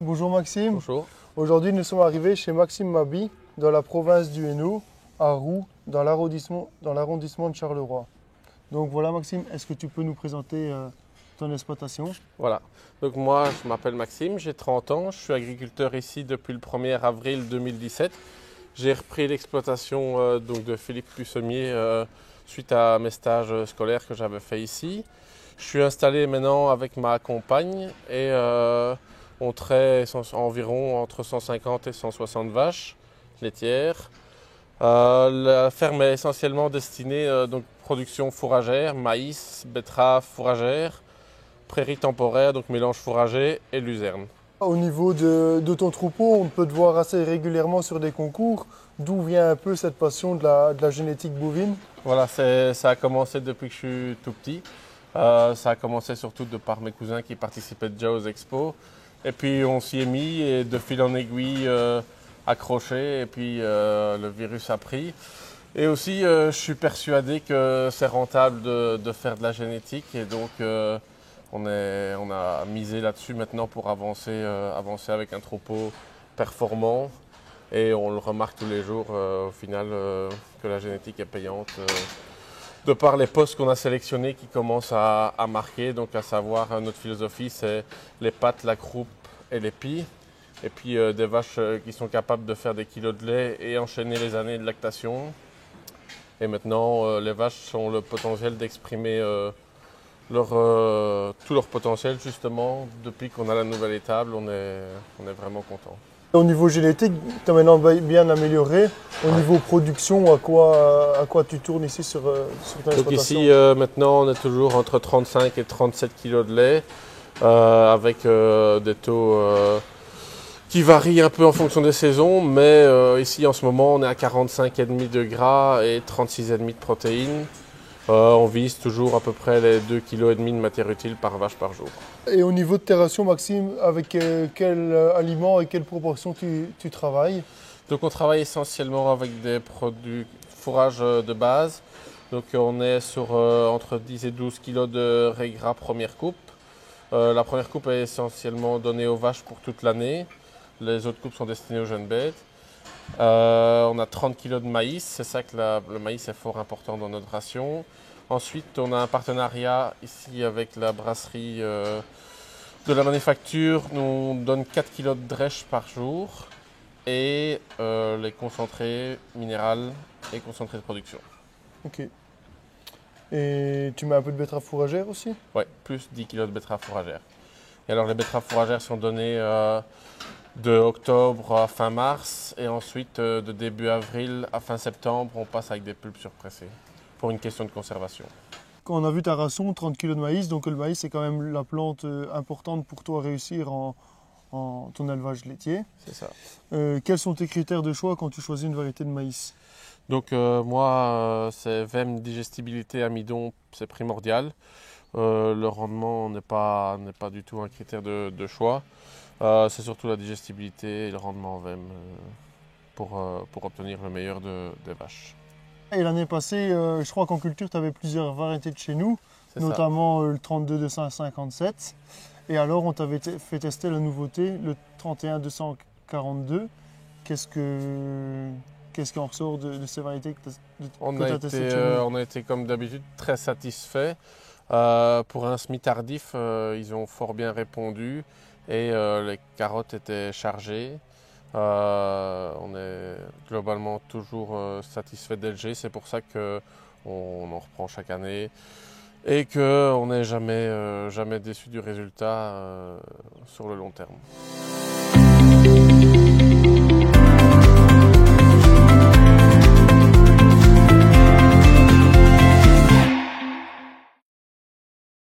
Bonjour Maxime. Bonjour. Aujourd'hui nous sommes arrivés chez Maxime Mabi dans la province du Hainaut, à Roux, dans l'arrondissement de Charleroi. Donc voilà Maxime, est-ce que tu peux nous présenter ton exploitation? Voilà. Donc moi, je m'appelle Maxime, j'ai 30 ans, je suis agriculteur ici depuis le 1er avril 2017. J'ai repris l'exploitation donc de Philippe Pussemier suite à mes stages scolaires que j'avais fait ici. Je suis installé maintenant avec ma compagne et on traite environ entre 150 et 160 vaches laitières. La ferme est essentiellement destinée donc production fourragère, maïs, betterave fourragère, prairies temporaires, donc mélange fourrager et luzerne. Au niveau de ton troupeau, on peut te voir assez régulièrement sur des concours. D'où vient un peu cette passion de la génétique bovine? Voilà, ça a commencé depuis que je suis tout petit. Ça a commencé surtout de par mes cousins qui participaient déjà aux expos. Et puis on s'y est mis et de fil en aiguille accroché et puis le virus a pris. Et aussi je suis persuadé que c'est rentable de faire de la génétique et donc on a misé là-dessus maintenant pour avancer avec un troupeau performant. Et on le remarque tous les jours au final que la génétique est payante. De par les postes qu'on a sélectionnés qui commencent à marquer, donc à savoir notre philosophie c'est les pattes, la croupe et les pies. Et puis des vaches qui sont capables de faire des kilos de lait et enchaîner les années de lactation. Et maintenant les vaches ont le potentiel d'exprimer tout leur potentiel justement. Depuis qu'on a la nouvelle étable, on est vraiment content. Au niveau génétique, tu as maintenant bien amélioré. Au niveau production, à quoi tu tournes ici sur ton Donc exploitation? ici maintenant on est toujours entre 35 et 37 kg de lait avec des taux qui varient un peu en fonction des saisons, mais ici en ce moment on est à 45,5 de gras et 36,5 de protéines. On vise toujours à peu près les 2,5 kg de matière utile par vache par jour. Et au niveau de tes rations, Maxime, avec quel aliment et quelle proportion tu travailles? Donc on travaille essentiellement avec des produits fourrage de base. Donc on est sur entre 10 et 12 kg de raie gras première coupe. La première coupe est essentiellement donnée aux vaches pour toute l'année. Les autres coupes sont destinées aux jeunes bêtes. On a 30 kg de maïs, c'est ça que le maïs est fort important dans notre ration. Ensuite, on a un partenariat ici avec la brasserie de la manufacture. Nous on donne 4 kg de drèche par jour et les concentrés minérales et concentrés de production. Ok. Et tu mets un peu de betterave fourragère aussi? Ouais, plus 10 kg de betteraves fourragères. Et alors les betteraves fourragères sont données de octobre à fin mars et ensuite de début avril à fin septembre, on passe avec des pulpes surpressées pour une question de conservation. Quand on a vu ta ration, 30 kg de maïs, donc le maïs c'est quand même la plante importante pour toi réussir en ton élevage laitier. C'est ça. Quels sont tes critères de choix quand tu choisis une variété de maïs? Donc moi, c'est VEM, digestibilité, amidon, c'est primordial. Le rendement n'est pas du tout un critère de choix. C'est surtout la digestibilité et le rendement en VEM pour obtenir le meilleur des vaches. Et l'année passée, je crois qu'en culture, tu avais plusieurs variétés de chez nous, notamment le 32-257. Et alors, on t'avait fait tester la nouveauté, le 31-242. Qu'est-ce qui en ressort de ces variétés que tu as testées chez nous? On a été comme d'habitude très satisfaits. Pour un semis tardif, ils ont fort bien répondu et les carottes étaient chargées. On est globalement toujours satisfait d'LG, c'est pour ça qu'on en reprend chaque année et qu'on n'est jamais déçu du résultat sur le long terme.